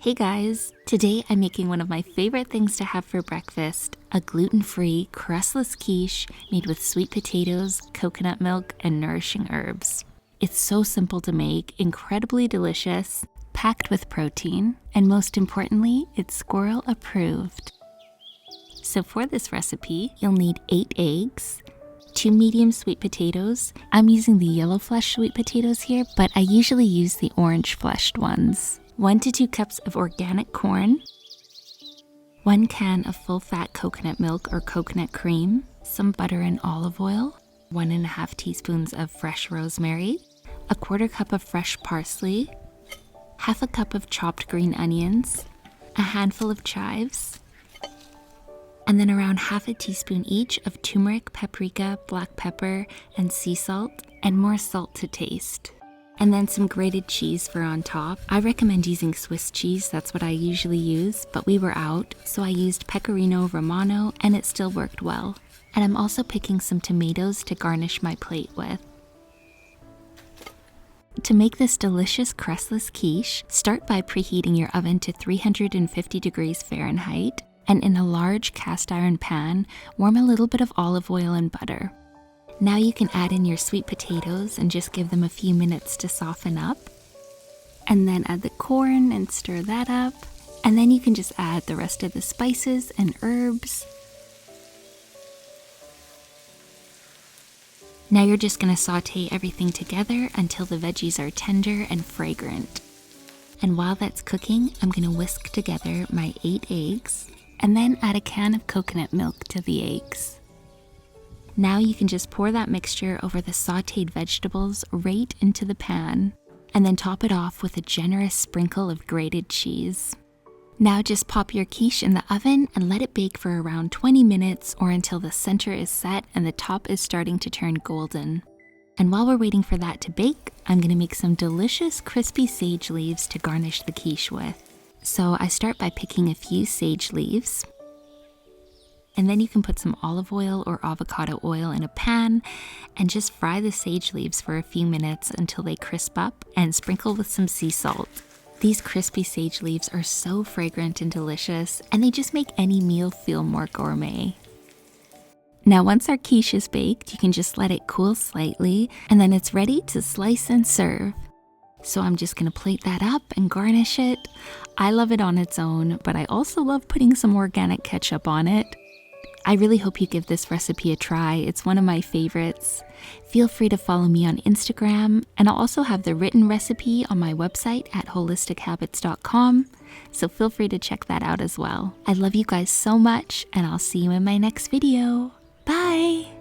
Hey guys! Today I'm making one of my favorite things to have for breakfast, a gluten-free, crustless quiche made with sweet potatoes, coconut milk, and nourishing herbs. It's so simple to make, incredibly delicious, packed with protein, and most importantly, it's squirrel approved. So for this recipe, you'll need 8 eggs, 2 medium sweet potatoes. I'm using the yellow fleshed sweet potatoes here, but I usually use the orange fleshed ones. 1 to 2 cups of organic corn, 1 can of full-fat coconut milk or coconut cream, some butter and olive oil, 1.5 teaspoons of fresh rosemary, 1/4 cup of fresh parsley, 1/2 cup of chopped green onions, a handful of chives, and then around 1/2 teaspoon each of turmeric, paprika, black pepper, and sea salt, and more salt to taste. And then some grated cheese for on top. I recommend using Swiss cheese, that's what I usually use, but we were out, so I used Pecorino Romano and it still worked well. And I'm also picking some tomatoes to garnish my plate with. To make this delicious crustless quiche, start by preheating your oven to 350 degrees Fahrenheit, and in a large cast iron pan, warm a little bit of olive oil and butter. Now you can add in your sweet potatoes and just give them a few minutes to soften up. And then add the corn and stir that up. And then you can just add the rest of the spices and herbs. Now you're just going to saute everything together until the veggies are tender and fragrant. And while that's cooking, I'm going to whisk together my 8 eggs and then add a can of coconut milk to the eggs. Now you can just pour that mixture over the sauteed vegetables right into the pan, and then top it off with a generous sprinkle of grated cheese. Now just pop your quiche in the oven and let it bake for around 20 minutes or until the center is set and the top is starting to turn golden. And while we're waiting for that to bake, I'm going to make some delicious crispy sage leaves to garnish the quiche with. So I start by picking a few sage leaves. And then you can put some olive oil or avocado oil in a pan and just fry the sage leaves for a few minutes until they crisp up and sprinkle with some sea salt. These crispy sage leaves are so fragrant and delicious, and they just make any meal feel more gourmet. Now once our quiche is baked, you can just let it cool slightly, and then it's ready to slice and serve. So I'm just going to plate that up and garnish it. I love it on its own, but I also love putting some organic ketchup on it. I really hope you give this recipe a try. It's one of my favorites. Feel free to follow me on Instagram, and I'll also have the written recipe on my website at holistichabbits.com, so feel free to check that out as well. I love you guys so much, and I'll see you in my next video. Bye!